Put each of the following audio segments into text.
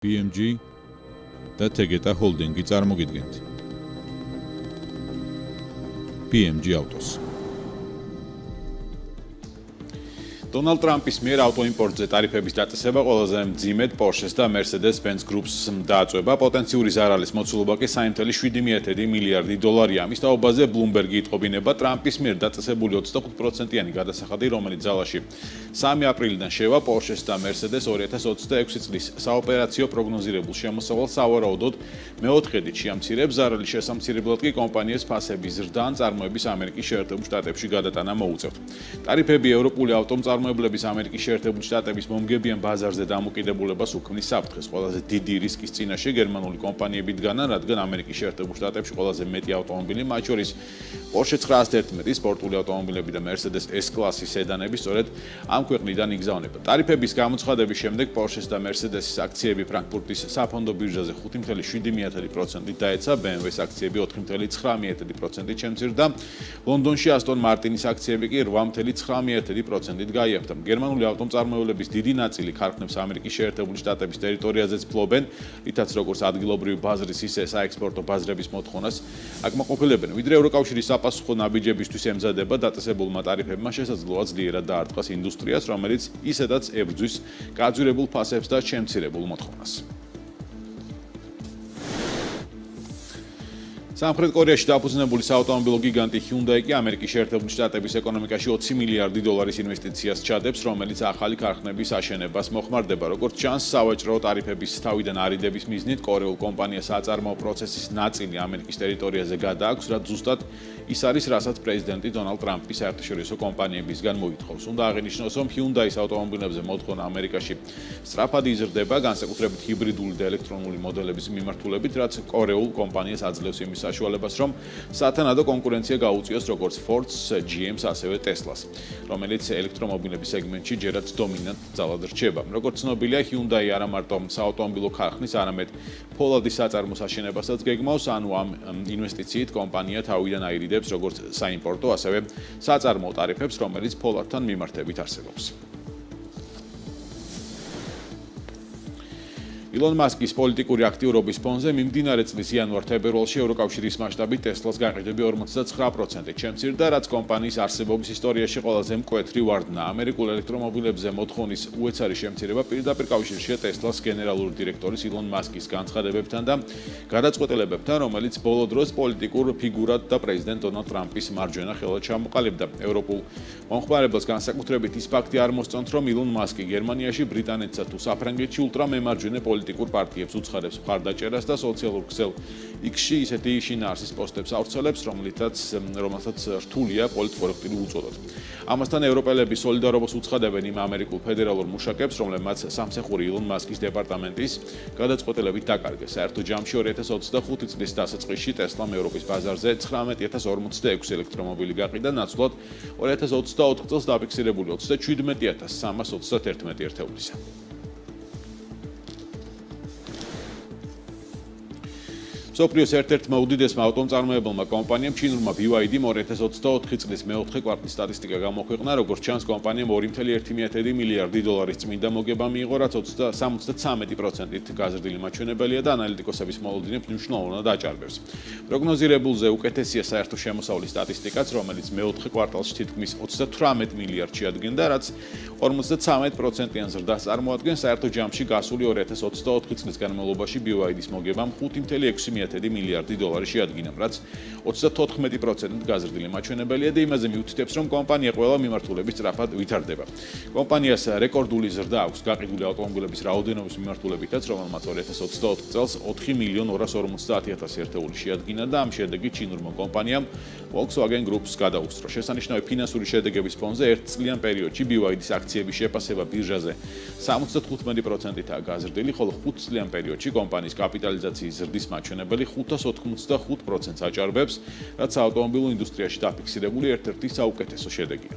BMG და Tegeta Holding-ი წარმოგიდგენთ. BMG Autos. დონალდ ტრამპის მიერ ავტოიმპორტზე ტარიფების დაწესება ყველაზე მძიმედ Porsche-ს და Mercedes-Benz Group-ს დააწვევა. პოტენციური ზარალის მოცულობა კი 3.7 მილიარდი დოლარია. ამის თაობაზე Bloomberg-ი იტყობინება ტრამპის მიერ დაწესებული 25%-იანი გადასახადი, რომელიც ძალაში 3 აპრილიდან შევა Porsche-ს და Mercedes 2026 წლის საოპერაციო პროგნოზირებულ შემოსავალს სავარაუდოდ მეოთხედით შეამცირებს. ზარალის შესამცირებლად კი კომპანიას ფასების ზრდა ან წარმოების ამერიკის შეერთებულ შტატებში გადატანა მოუწევთ. ტარიფები ევროპული ავტომწარმოებლების ამერიკის შეერთებული შტატების მომგებიან ბაზარზე დამოკიდებულებას უქმნის საფრთხეს. ყველაზე დიდი რისკის წინაშე გერმანული კომპანიები დგანან, რადგან ამერიკის შეერთებულ შტატებში ყველაზე მეტი ავტომობილი, მათ შორის Porsche 911, სპორტული ავტომობილები და Mercedes S-კლასის სედანები სწორედ ამ ქვეყნიდან იგზავნება. ტარიფების გამოცხადების შემდეგ Porsche-ს და Mercedes-ის აქციები ფრანკფურტის საფონდო ბირჟაზე 5.7%-ით დაეცა, BMW-ს აქციები 4.9%-ით შემცირდა, ლონდონში Aston Martin-ის აქციები კი 8.9%-ით გაიაფთა. გერმანული ავტომწარმოებლების დიდი ნაწილი ქარხნებს ამერიკის შეერთებული შტატების ტერიტორიაზეც ფლობენ, რითაც როგორც ადგილობრივი ბაზრის, ისე საექსპორტო ბაზრების მოთხოვნას აკმაყოფილებენ. ვიდრე ევროკავშირის საპასუხო ნაბიჯებისთვის ემზადება, დაწესებულმა ტარიფებმა შესაძლოა ძლიერად დაარტყას ინდუსტრიას, რომელიც ისედაც ებრძვის გაძვირებულ ფასებს და შემცირებულ მოთხოვნას. სამხრეთ კორეაში დაფუძნებული საავტომობილო გიგანტი Hyundai კი ამერიკის შეერთებული შტატების ეკონომიკაში 20 მილიარდი დოლარის ინვესტიციას ჩადებს, რომელიც ახალი ქარხნების აშენებას მოხმარდება. როგორც ჩანს, სავაჭრო ტარიფების თავიდან არიდების მიზნით კორეულ კომპანიას აწარმოო პროცესის ნაწილი ამერიკის ტერიტორიაზე გადააქვს, რაც ზუსტად ის არის, რასაც პრეზიდენტი დონალდ ტრამპი საერთაშორისო კომპანიებისგან მოითხოვს. უნდა აღინიშნოს, რომ Hyundai-ის ავტომობილებზე მოთხოვნა ამერიკაში სწრაფად იზრდება, განსაკუთრებით ჰიბრიდული და ელექტრონული მოდელების მიმართულებით, რაც კორეულ კომპანიას აძლევს იმის საშუალებას, რომ სათანადო კონკურენცია გაუწიოს როგორც Ford-ს, GM-ს, ასევე Tesla-ს, რომელიც ელექტრომობილების სეგმენტში ჯერაც დომინანტ ძალად რჩება. როგორც ცნობილია, Hyundai არა მარტო საავტომობილო ქარხნის, არამედ ფოლადის საწარმოს აშენებასაც გეგმავს, ანუ ამ ინვესტიციით კომპანია თავიდან აირიდებს როგორც საიმპორტო, ასევე საწარმოო ტარიფებს, რომელიც ფოლადთან მიმართებით არსებობს. ილონ მასკის პოლიტიკური აქტიურობის ფონზე მიმდინარე წლის იანვარ-თებერვალში ევროკავშირის მასშტაბით Tesla-ს გაყიდვები 49%-ით შემცირდა, რაც კომპანიის არსებობის ისტორიაში ყველაზე მკვეთრი ვარდნა. ამერიკულ ელექტრომობილებზე მოთხოვნის უეცარი შემცირება პირდაპირ კავშირშია Tesla-ს გენერალური დირექტორის ილონ მასკის განცხადებებთან და გადაწყვეტილებებთან, რომელიც ბოლო დროს პოლიტიკურ ფიგურად და პრეზიდენტ დონალდ ტრამპის მარჯვენა ხელად ჩამოყალიბდა. ევროპულ მომხმარებელს განსაკუთრებით ის ფაქტი არ მოსწონთ, რომ ილონ მასკი გერმანიაში, ბრიტანეთსა თუ საფრანგეთში ულტრამემარჯვენე პოლიტიკურ პარტიებს უცხადებს მხარდაჭერას და სოციალურ ქსელ X-ში ისეთი შინაარსის პოსტებს ავრცელებს, რომელთაც რთულია პოლიტკორექტული უწოდოთ. ამასთან ევროპელები სოლიდარობას უცხადებენ იმ ამერიკულ ფედერალურ მუშაკებს, რომლებმაც სამსახური ილონ მასკის დეპარტამენტის გადაწყვეტილებით დაკარგეს. საერთო ჯამში 2025 წლის დასაწყისში Tesla-მ ევროპის ბაზარზე 19,046 ელექტრომობილი გაყიდა, ნაცვლად 2024 წელს დაფიქსირებული 27,321 ერთეულისა. მსოფლიოს ერთ-ერთმა უდიდესმა ავტომწარმოებელმა კომპანიამ ჩინურმა BYD 2024 წლის მეოთხე კვარტლის სტატისტიკა გამოქვეყნა, როგორც ჩანს, კომპანიამ 2.1 მილიარდი დოლარის წმინდა მოგება მიიღო, რაც 73%-ით გაზრდილი მაჩვენებელია და ანალიტიკოსების მოლოდინებს მნიშვნელოვნად აჭარბებს. პროგნოზირებულზე უკეთესია საერთო შემოსავლის სტატისტიკაც, რომელიც მეოთხე კვარტალში თითქმის 38 მილიარდში ადგენდა, რაც 53%-იან ზრდას წარმოადგენს. საერთო ჯამში გასული 2024 წლის განმავლობაში BYD-ის მოგებამ 5.6 მილიარდი დოლარი შეადგინა, რაც 34%-ით გაზრდილი მაჩვენებელია და იმაზე მიუთითებს, რომ კომპანია ყველა მიმართულებით სწრაფად ვითარდება. კომპანიას რეკორდული ზრდა აქვს გაყიდული ავტომობილების რაოდენობის მიმართულებითაც, რომელმაც 2024 წელს 4.250.000 ერთეული შეადგინა და ამ შედეგით ჩინურმა კომპანიამ Volkswagen Group-ს გადაუსწრო. შესანიშნავი ფინანსური შედეგების ფონზე ერთ წლიან პერიოდში BYD-ის აქციების შეფასება ბირჟაზე 75%-ითაა გაზრდილი, ხოლო 5 წლიან პერიოდში კომპანიის კაპიტალიზაციის ზრდის მაჩვენებელი 585%-ს აჭარბებს, რაც ავტომობილო ინდუსტრიაში დაფიქსირებული ერთ-ერთი საუკეთესო შედეგია.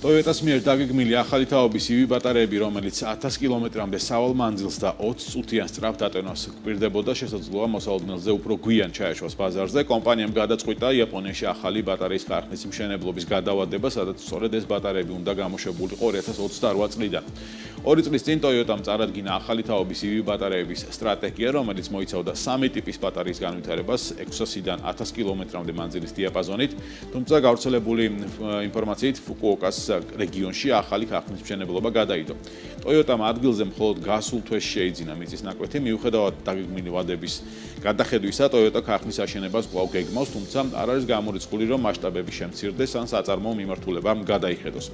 Toyota-s მიერ დაგეგმილი ახალი თაობის EV ბატარეები, რომელიც 1000 კილომეტრამდე სავალ მანძილს და 20 წუთიან სწრაფ დატვენას გვპირდებოდა, შესაძლოა მოსალოდნელზე უფრო გვიან ჩაეშვას ბაზარზე. კომპანიამ გადაწყვიტა იაპონიაში ახალი ბატარეის ქარხნის მშენებლობის გადავადება, სადაც სწორედ ეს ბატარეები უნდა გამოშვებულიყო 2028 წლიდან. 2 წლის წინ Toyota-მ წარადგინა ახალი თაობის EV ბატარეების სტრატეგია, რომელიც მოიცავდა 3 ტიპის ბატარეის განვითარებას 600-დან 1000 კილომეტრამდე მანძილის დიაპაზონით, თუმცა გავრცელებული ინფორმაციით Fukuokas რეგიონში ახალი ქარხნის მშენებლობა გადაიდო. Toyota-მ ადგილზე მხოლოდ გასულ თვეს შეიძინა მიწის ნაკვეთი, მიუხედავად დაგეგმილი ვადების გადახედვისა, Toyota ქარხნის აშენებას კვლავ გეგმავს, თუმცა არ არის გამორიცხული, რომ მასშტაბები შემცირდეს ან საწარმოო მიმართულება გადაიხედოს.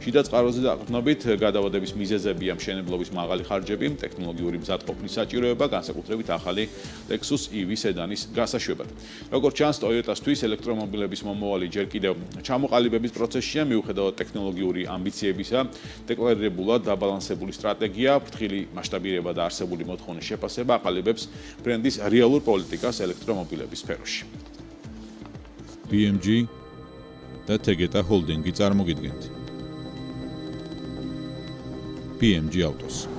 შიდა წყაროზე დაყრდნობით გადავადების მიზეზებია მშენებლობის მაღალი ხარჯები, ტექნოლოგიური მზადყოფნის საჭიროება, განსაკუთრებით ახალი Lexus EV სედანის გასაშვებად. როგორც ჩანს, Toyota-სთვის ელექტრომობილების მომავალი ჯერ კიდევ ჩამოყალიბების პროცესშია, მიუხედავად ტექნოლოგიური ამბიციებისა, დეკლარირებულად დაბალანსებული სტრატეგია, ფრთხილი მასშტაბირება და არსებული მოთხოვნის შეფასება აყალიბებს ბრენდის რეალურ პოლიტიკას ელექტრომობილების სფეროში. BMG და Tegeta Holding-ი წარმოგიდგენთ. BMG Autos.